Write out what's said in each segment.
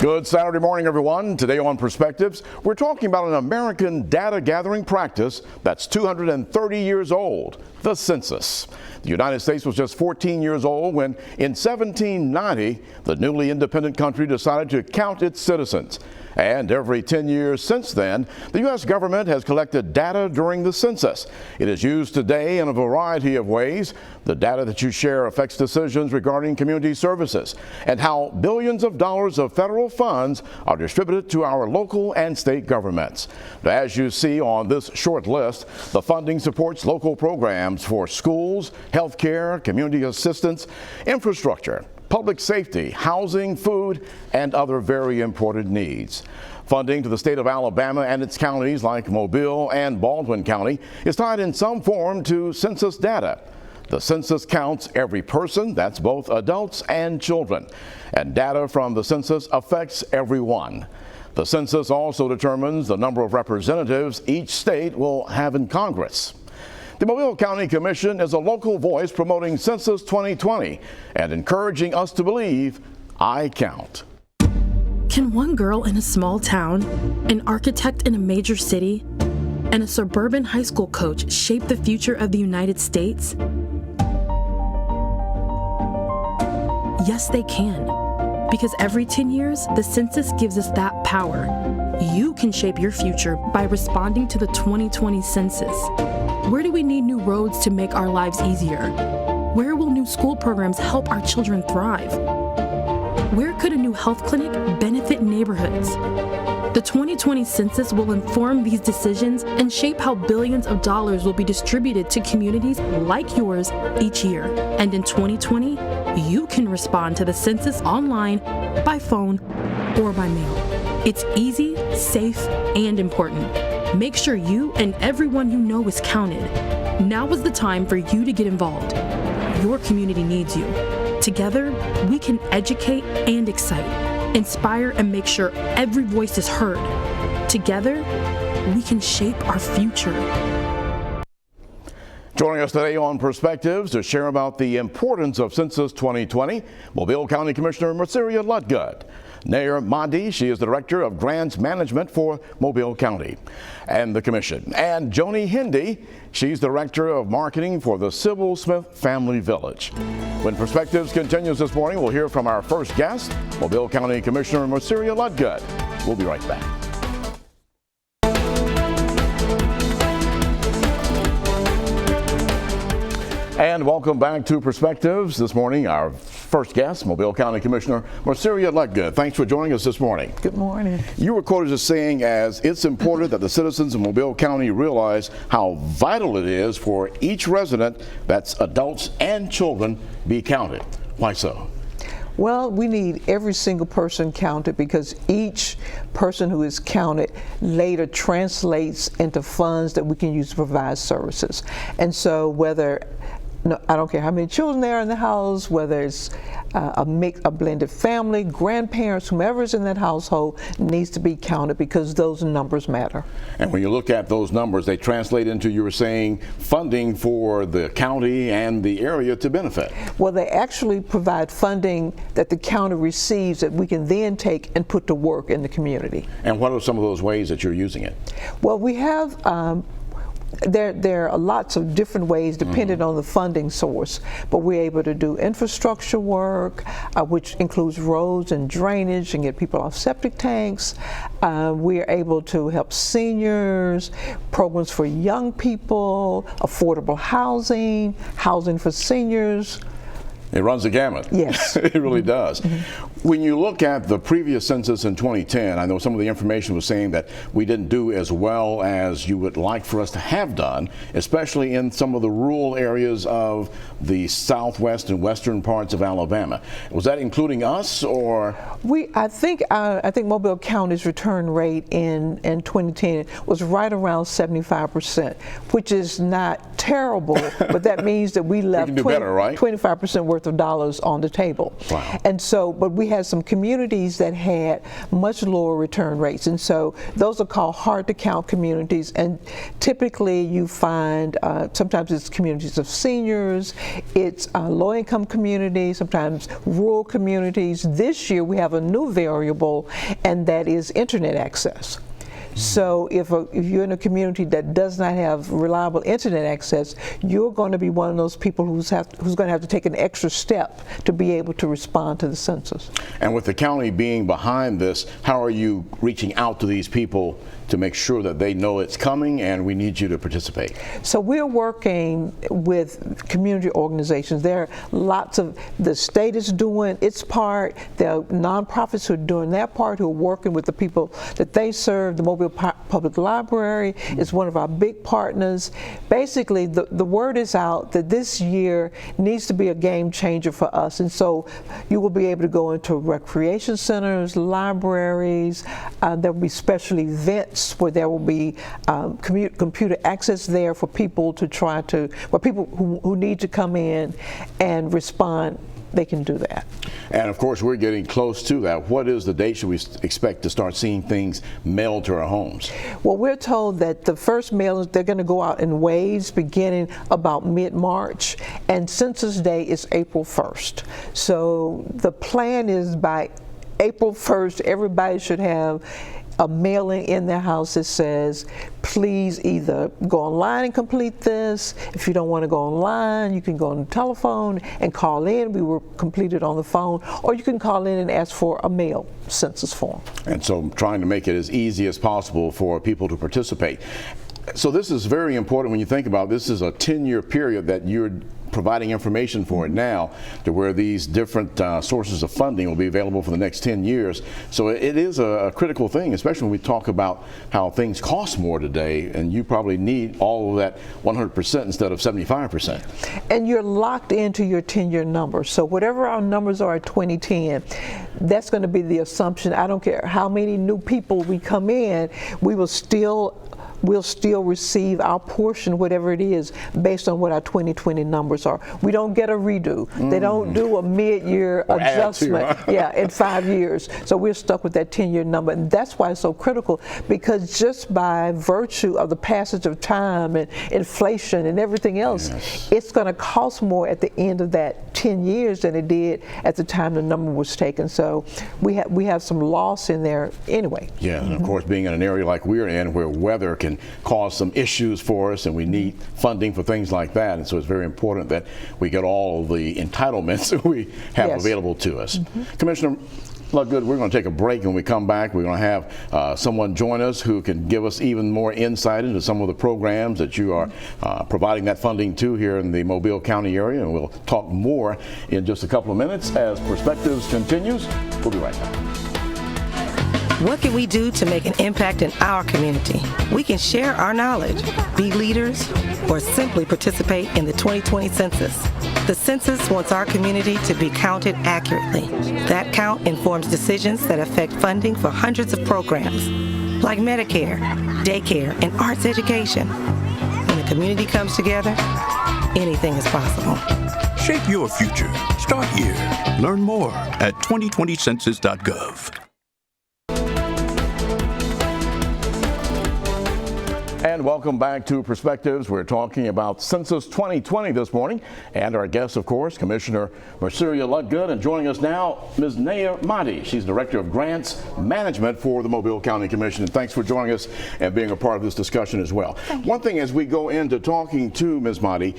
Good Saturday morning, everyone. Today on Perspectives, we're talking about an American data gathering practice that's 230 years old, the census. The United States was just 14 years old when, in 1790, the newly independent country decided to count its citizens. And every 10 years since then, the U.S. government has collected data during the census. It is used today in a variety of ways. The data that you share affects decisions regarding community services and how billions of dollars of federal funds are distributed to our local and state governments. As you see on this short list, the funding supports local programs for schools, health care, community assistance, infrastructure, public safety, housing, food, and other very important needs. Funding to the state of Alabama and its counties like Mobile and Baldwin County is tied in some form to census data. The census counts every person, that's both adults and children, and data from the census affects everyone. The census also determines the number of representatives each state will have in Congress. The Mobile County Commission is a local voice promoting Census 2020 and encouraging us to believe I count. Can one girl in a small town, an architect in a major city, and a suburban high school coach shape the future of the United States? Yes, they can. Because every 10 years, the census gives us that power. You can shape your future by responding to the 2020 census. Where do we need new roads to make our lives easier? Where will new school programs help our children thrive? Where could a new health clinic benefit neighborhoods? The 2020 census will inform these decisions and shape how billions of dollars will be distributed to communities like yours each year. And in 2020, you can respond to the census online, by phone, or by mail. It's easy, safe, and important. Make sure you and everyone you know is counted. Now is the time for you to get involved. Your community needs you. Together, we can educate and excite, inspire, and make sure every voice is heard. Together, we can shape our future. Joining us today on Perspectives to share about the importance of Census 2020, Mobile County Commissioner Merceria Ludgood. Nair Mahdi, she is the Director of Grants Management for Mobile County and the Commission. And Joni Hindi, she's Director of Marketing for the Sybil Smith Family Village. When Perspectives continues this morning, we'll hear from our first guest, Mobile County Commissioner Merceria Ludgood. We'll be right back. And welcome back to Perspectives. This morning, our first guest, Mobile County Commissioner Merceria Ludgood. Thanks for joining us this morning. Good morning. You were quoted as saying, as it's important that the citizens of Mobile County realize how vital it is for each resident, that's adults and children, be counted. Why so? Well, we need every single person counted because each person who is counted later translates into funds that we can use to provide services. And so I don't care how many children there are in the house, whether it's a blended family, grandparents, whomever is in that household needs to be counted because those numbers matter. And when you look at those numbers, they translate into, you were saying, funding for the county and the area to benefit. Well, they actually provide funding that the county receives that we can then take and put to work in the community. And what are some of those ways that you're using it? Well, we have there are lots of different ways depending on the funding source, but we're able to do infrastructure work, which includes roads and drainage and get people off septic tanks. We're able to help seniors, programs for young people, affordable housing, housing for seniors. It runs the gamut. Yes. It really does. When you look at the previous census in 2010, I know some of the information was saying that we didn't do as well as you would like for us to have done, especially in some of the rural areas of the southwest and western parts of Alabama. Was that including us, or? I think Mobile County's return rate in 2010 was right around 75%, which is not terrible, but that means that we left 25% worse worth of dollars on the table. Wow. And so, but we had some communities that had much lower return rates, and so those are called hard to count communities. And typically you find sometimes it's communities of seniors, it's low income communities, sometimes rural communities. This year we have a new variable, and that is internet access. So if you're in a community that does not have reliable internet access, you're going to be one of those people who's going to have to take an extra step to be able to respond to the census. And with the county being behind this, how are you reaching out to these people to make sure that they know it's coming and we need you to participate? So we're working with community organizations. There are lots of, the state is doing its part, there are nonprofits who are doing their part, who are working with the people that they serve. The Mobile Public Library is one of our big partners. Basically, the word is out that this year needs to be a game changer for us, and so you will be able to go into recreation centers, libraries, there will be special events where there will be computer access there for people to try to, for people who need to come in and respond. They can do that. And of course, we're getting close to that. What is the date should we expect to start seeing things mailed to our homes? Well, we're told that the first mailings, they're going to go out in waves beginning about mid-March, and Census Day is April 1st. So the plan is by April 1st, everybody should have a mailing in their house that says, please either go online and complete this. If you don't want to go online, you can go on the telephone and call in. We will complete it on the phone, or you can call in and ask for a mail census form. And so trying to make it as easy as possible for people to participate. So this is very important when you think about this is a 10-year period that you're providing information for it now, to where these different sources of funding will be available for the next 10 years. So it is a critical thing, especially when we talk about how things cost more today, and you probably need all of that 100% instead of 75%. And you're locked into your 10-year number. So whatever our numbers are at 2010, that's going to be the assumption. I don't care how many new people we come in, we'll still receive our portion, whatever it is, based on what our 2020 numbers are. We don't get a redo. They don't do a mid-year adjustment in 5 years. So we're stuck with that 10-year number. And that's why it's so critical, because just by virtue of the passage of time and inflation and everything else, it's going to cost more at the end of that 10 years than it did at the time the number was taken. So we have some loss in there anyway. Yeah, and of course, being in an area like we're in, where weather can cause some issues for us, and we need funding for things like that, and so it's very important that we get all of the entitlements that we have available to us. Commissioner Ludgood, we're going to take a break. When we come back, we're going to have someone join us who can give us even more insight into some of the programs that you are providing that funding to here in the Mobile County area, and we'll talk more in just a couple of minutes as Perspectives continues. We'll be right back. What can we do to make an impact in our community? We can share our knowledge, be leaders, or simply participate in the 2020 census. The census wants our community to be counted accurately. That count informs decisions that affect funding for hundreds of programs, like Medicare, daycare, and arts education. When the community comes together, anything is possible. Shape your future. Start here. Learn more at 2020census.gov. And welcome back to Perspectives. We're talking about Census 2020 this morning, and our guest, of course, Commissioner Marcelia Ludgood, and joining us now, Ms. Naya Mahdi. She's Director of Grants Management for the Mobile County Commission. And thanks for joining us and being a part of this discussion as well. One thing as we go into talking to Ms. Mahdi,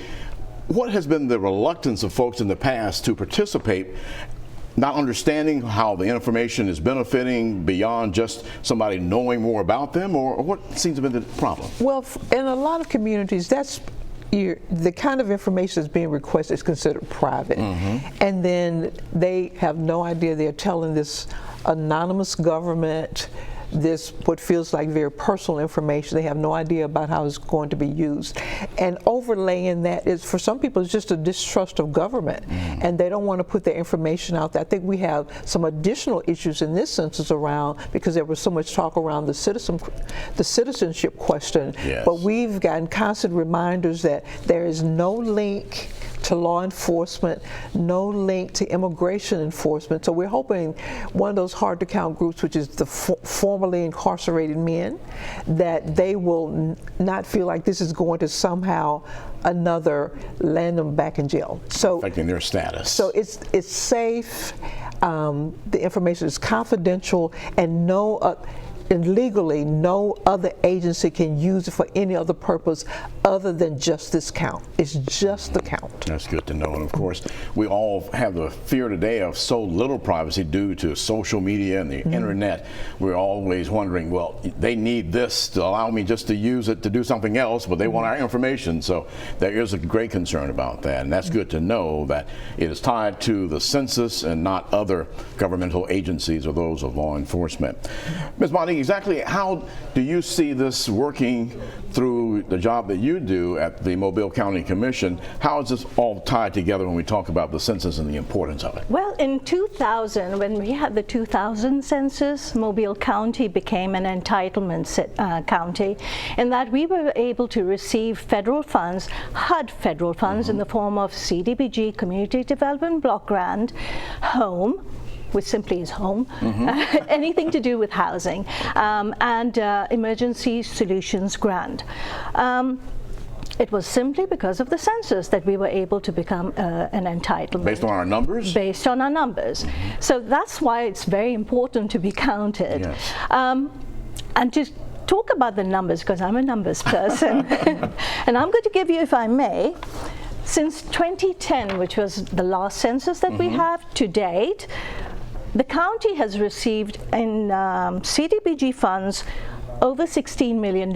what has been the reluctance of folks in the past to participate, not understanding how the information is benefiting beyond just somebody knowing more about them, or what seems to be the problem? Well, in a lot of communities, that's the kind of information that's being requested is considered private. And then they have no idea they're telling this anonymous government this what feels like very personal information. They have no idea about how it's going to be used. And overlaying that is, for some people, it's just a distrust of government, and they don't want to put their information out there. I think we have some additional issues in this census around, because there was so much talk around the citizenship question, but we've gotten constant reminders that there is no link to law enforcement, no link to immigration enforcement. So we're hoping one of those hard to count groups, which is the formerly incarcerated men, that they will not feel like this is going to somehow land them back in jail. So affecting their status. So it's safe. The information is confidential, and legally, no other agency can use it for any other purpose other than just this count. It's just the count. That's good to know. And of course, we all have the fear today of so little privacy due to social media and the internet. We're always wondering, well, they need this to allow me just to use it to do something else, but they want our information. So there is a great concern about that. And that's good to know that it is tied to the census and not other governmental agencies or those of law enforcement. Ms. Bonnie, exactly how do you see this working through the job that you do at the Mobile County Commission? How is this all tied together when we talk about the census and the importance of it? Well, in 2000, when we had the 2000 census, Mobile County became an entitlement county, in that we were able to receive federal funds, HUD federal funds, in the form of CDBG, Community Development Block Grant, home, which simply is home, anything to do with housing, and Emergency Solutions Grant. It was simply because of the census that we were able to become an entitlement. Based on our numbers? Based on our numbers. So that's why it's very important to be counted. Yes. And to talk about the numbers, because I'm a numbers person, and I'm going to give you, if I may, since 2010, which was the last census that we have to date, the county has received in CDBG funds over $16 million.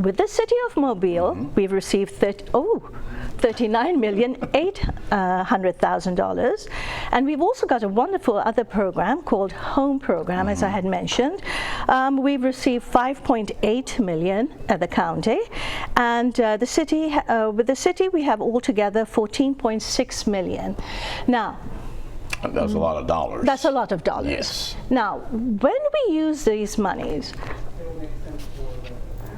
With the city of Mobile, we've received $39,800,000, and we've also got a wonderful other program called Home Program, as I had mentioned. We've received $5.8 million at the county, and the city, with the city, we have altogether $14.6 million. Now, that's a lot of dollars. That's a lot of dollars. Yes. Now, when we use these monies,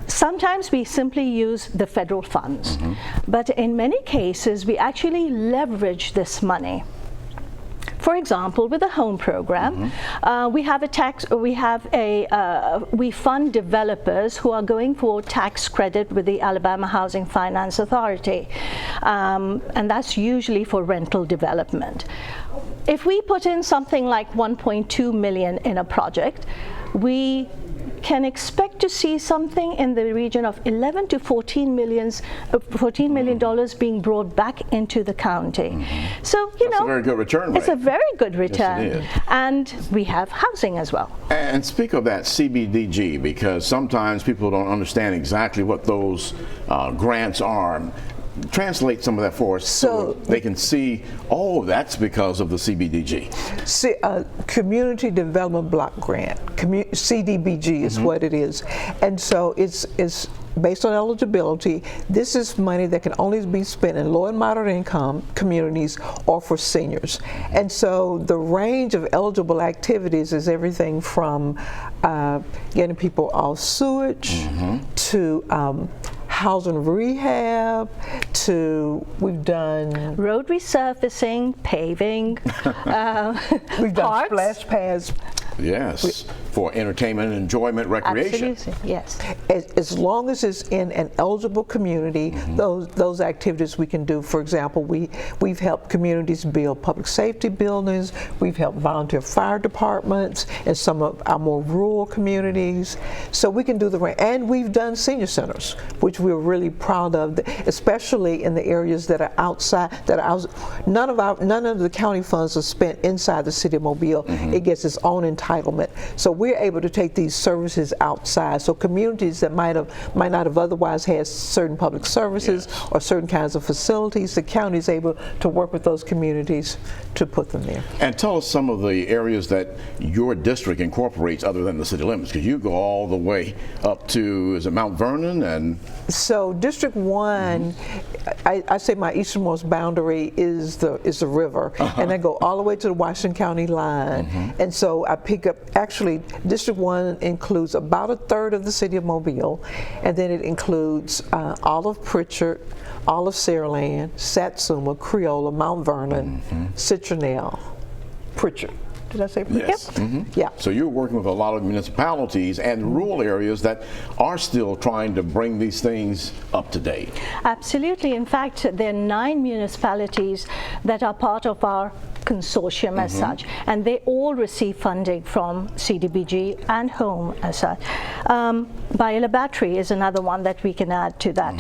sometimes we simply use the federal funds, but in many cases we actually leverage this money. For example, with the home program, we fund developers who are going for tax credit with the Alabama Housing Finance Authority, and that's usually for rental development. If we put in something like $1.2 million in a project, we can expect to see something in the region of $11 to $14 million being brought back into the county. So, you That's know, a very good return rate. It's a very good return. Yes, it is. And we have housing as well. And speak of that CBDG, because sometimes people don't understand exactly what those grants are. Translate some of that for us so they can see, oh, that's because of the CBDG. Community Development Block Grant, CDBG is what it is. And so it's based on eligibility. This is money that can only be spent in low and moderate income communities or for seniors. And so the range of eligible activities is everything from getting people off sewage to housing rehab, to we've done road resurfacing, paving, we've done parks. splash pads. Yes, for entertainment, enjoyment, recreation. Absolutely, yes. As long as it's in an eligible community, those activities we can do. For example, we've helped communities build public safety buildings. We've helped volunteer fire departments in some of our more rural communities. So we can do and we've done senior centers, which we're really proud of, especially in the areas that are outside. None of the county funds are spent inside the city of Mobile. It gets its own entitlement. So we're able to take these services outside. So communities that might not have otherwise had certain public services or certain kinds of facilities, the county is able to work with those communities to put them there. And tell us some of the areas that your district incorporates other than the city limits, because you go all the way up to, is it Mount Vernon? And so District 1, I say my easternmost boundary is the river, and I go all the way to the Washington County line. And so I pick make up, actually, District 1 includes about a third of the city of Mobile, and then it includes Olive Pritchard, Olive Saraland, Satsuma, Creola, Mount Vernon, Citronelle, Pritchard. Did I say Pritchard? Yes. Yep. Yeah. So you're working with a lot of municipalities and rural areas that are still trying to bring these things up to date. Absolutely. In fact, there are 9 municipalities that are part of our consortium as such, and they all receive funding from CDBG and Home as such. Biola Battery is another one that we can add to that.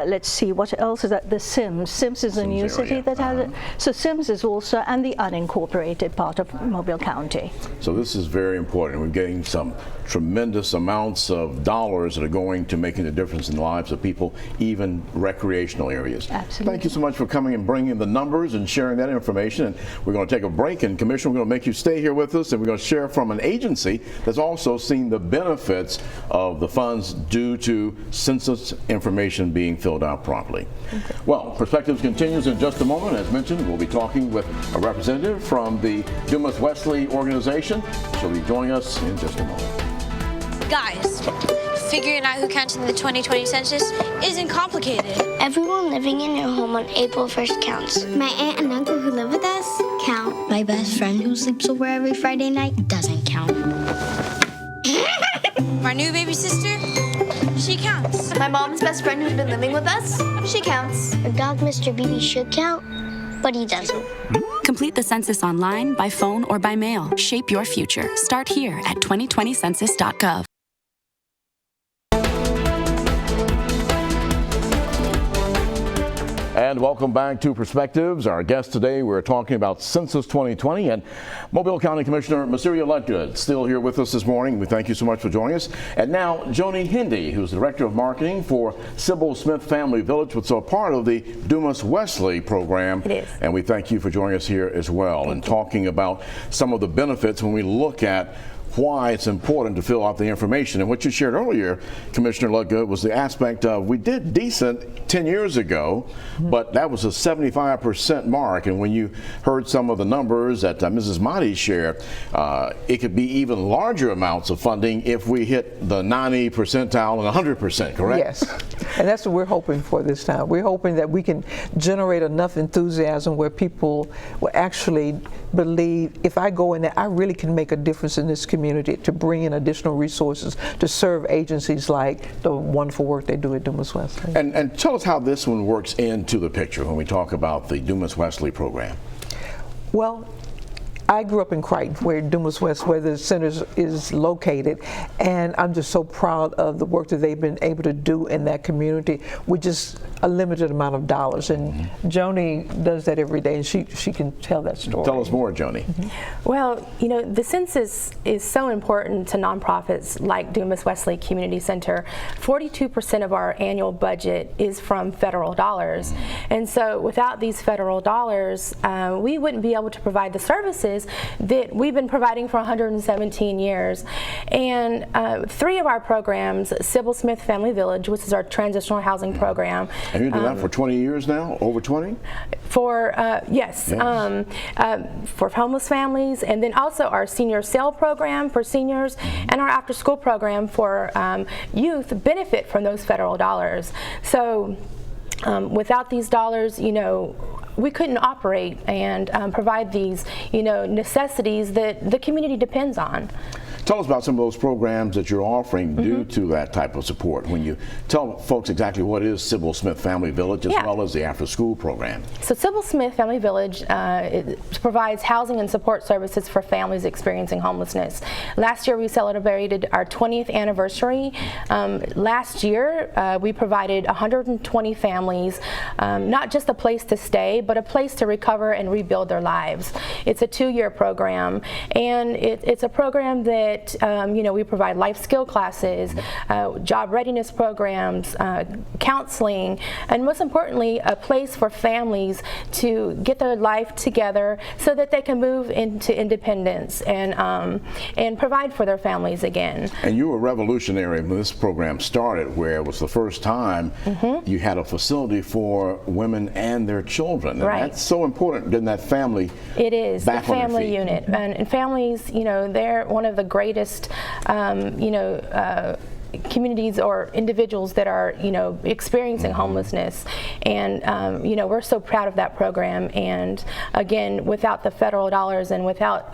Let's see, what else is that? The Sims. Sims is a new city that has it. So Sims is also, and the unincorporated part of Mobile County. So this is very important. We're getting some tremendous amounts of dollars that are going to making a difference in the lives of people, even recreational areas. Absolutely. Thank you so much for coming and bringing the numbers and sharing that information. And we're going to take a break, and Commissioner, we're going to make you stay here with us, and we're going to share from an agency that's also seen the benefits of the funds due to census information being filled out properly. Okay. Well, Perspectives continues in just a moment. As mentioned, we'll be talking with a representative from the Dumas Wesley organization. She'll be joining us in just a moment. Guys, figuring out who counts in the 2020 census isn't complicated. Everyone living in their home on April 1st counts. My aunt and uncle who live with us count. My best friend who sleeps over every Friday night doesn't count. My new baby sister, she counts. My mom's best friend who's been living with us, she counts. Our dog, Mr. BB, should count, but he doesn't. Complete the census online, by phone, or by mail. Shape your future. Start here at 2020census.gov. And welcome back to Perspectives. Our guest today, we're talking about Census 2020, and Mobile County Commissioner Masiria Lutgood still here with us this morning. We thank you so much for joining us. And now Joni Hindy, who's the Director of Marketing for Sybil Smith Family Village, which is a part of the Dumas Wesley program. It is. And we thank you for joining us here as well and talking about some of the benefits when we look at why it's important to fill out the information. And what you shared earlier, Commissioner Lutgood, was the aspect of we did decent 10 years ago, but that was a 75% mark. And when you heard some of the numbers that Mrs. Mahdi shared, it could be even larger amounts of funding if we hit the 90 percentile and 100%, correct? Yes, and that's what we're hoping for this time. We're hoping that we can generate enough enthusiasm where people will actually believe, if I go in there, I really can make a difference in this community, to bring in additional resources to serve agencies like the wonderful work they do at Dumas Wesley. And tell us how this one works into the picture when we talk about the Dumas Wesley program. Well, I grew up in Crichton, where Dumas West, where the center is located, and I'm just so proud of the work that they've been able to do in that community with just a limited amount of dollars. And Joni does that every day, and she can tell that story. Tell us more, Joni. Well, you know, the census is so important to nonprofits like Dumas Wesley Community Center. 42% of our annual budget is from federal dollars, and so without these federal dollars, we wouldn't be able to provide the services that we've been providing for 117 years. And 3 of our programs, Sybil Smith Family Village, which is our transitional housing program. Have you done that for 20 years now? Over 20? For yes. For homeless families, and then also our senior sale program for seniors, and our after school program for youth benefit from those federal dollars. So without these dollars, you know, we couldn't operate and provide these, you know, necessities that the community depends on. Tell us about some of those programs that you're offering due to that type of support. When you tell folks exactly what is Sybil Smith Family Village as well as the after-school program. So Sybil Smith Family Village it provides housing and support services for families experiencing homelessness. Last year we celebrated our 20th anniversary. Last year we provided 120 families not just a place to stay, but a place to recover and rebuild their lives. It's a 2-year program, and it's a program that that we provide life skill classes, job readiness programs, counseling, and most importantly, a place for families to get their life together so that they can move into independence and provide for their families again. And you were revolutionary when this program started, where it was the first time you had a facility for women and their children. And right. That's so important, getting that family It is, back the on their family feet. unit. And families, they're one of the greatest, communities or individuals that are experiencing homelessness, and we're so proud of that program. And again, without the federal dollars and without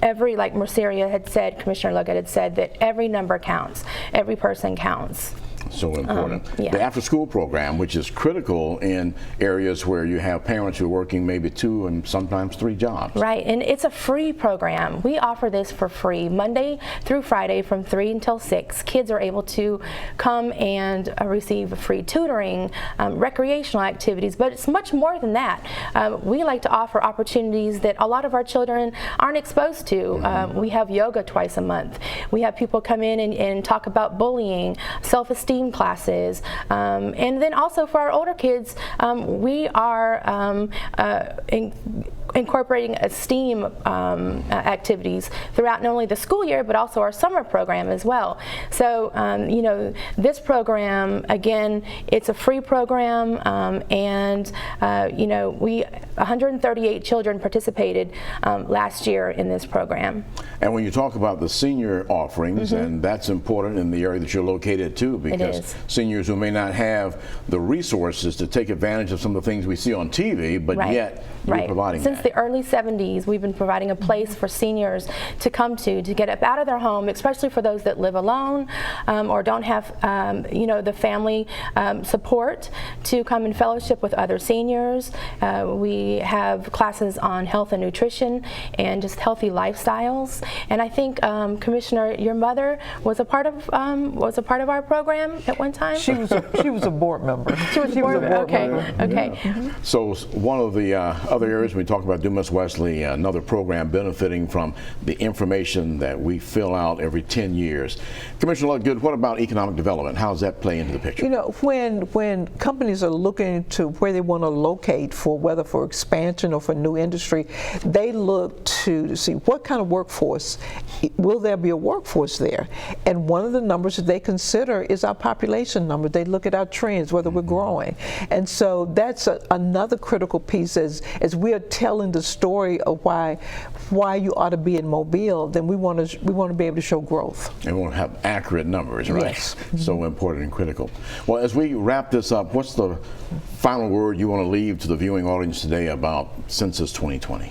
every, like Merceria had said, Commissioner Logan had said, that every number counts, every person counts. So important. Yeah. The after-school program, which is critical in areas where you have parents who are working maybe 2 and sometimes 3 jobs. Right, and it's a free program. We offer this for free Monday through Friday from 3 until 6. Kids are able to come and receive free tutoring, recreational activities, but it's much more than that. We like to offer opportunities that a lot of our children aren't exposed to. We have yoga twice a month. We have people come in and talk about bullying, self-esteem classes, and then also for our older kids, we are incorporating STEAM activities throughout not only the school year but also our summer program as well. So this program, again, it's a free program, and 138 children participated last year in this program. And when you talk about the senior offerings, and that's important in the area that you're located too, because seniors who may not have the resources to take advantage of some of the things we see on TV, but yet you're providing Since that. the early 70s, we've been providing a place for seniors to come to get up out of their home, especially for those that live alone or don't have the family support to come and fellowship with other seniors. We have classes on health and nutrition and just healthy lifestyles. And I think Commissioner, your mother was a part of our program at one time. She was a board member. She was a board member. Okay. So one of the other areas we talk about Dumas Wesley, another program benefiting from the information that we fill out every 10 years. Commissioner Ludgood, what about economic development? How does that play into the picture? When companies are looking to where they want to locate, for whether for expansion or for new industry, they look to see what kind of workforce, will there be a workforce there? And one of the numbers that they consider is our population number. They look at our trends, whether we're growing. And so that's another critical piece as we are telling the story of why you ought to be in Mobile, then we want to be able to show growth. And we want to have accurate numbers, right? Yes. So important and critical. Well, as we wrap this up, what's the final word you want to leave to the viewing audience today about Census 2020?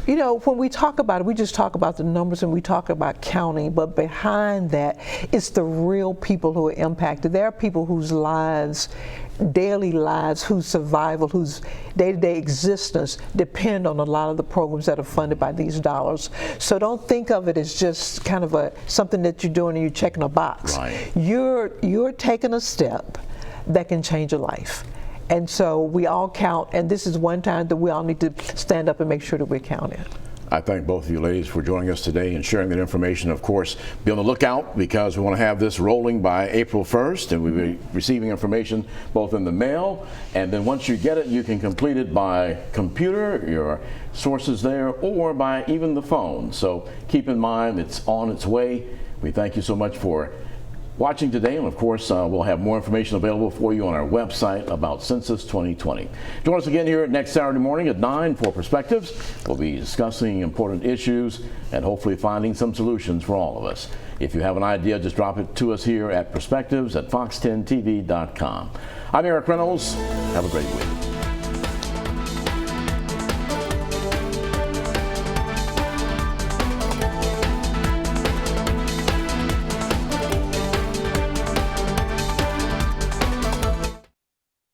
When we talk about it, we just talk about the numbers and we talk about counting, but behind that, it's the real people who are impacted. There are people whose lives, daily lives, whose survival, whose day-to-day existence depend on a lot of the programs that are funded by these dollars. So don't think of it as just kind of something that you're doing and you're checking a box. Right. You're taking a step that can change a life. And so we all count, and this is one time that we all need to stand up and make sure that we're counted. I thank both of you ladies for joining us today and sharing that information. Of course, be on the lookout because we want to have this rolling by April 1st, and we'll be receiving information both in the mail, and then once you get it, you can complete it by computer, your sources there, or by even the phone. So keep in mind it's on its way. We thank you so much for watching today, and of course we'll have more information available for you on our website about Census 2020. Join us again here next Saturday morning at 9 for Perspectives. We'll be discussing important issues and hopefully finding some solutions for all of us. If you have an idea, just drop it to us here at perspectives@fox10tv.com. I'm Eric Reynolds. Have a great week.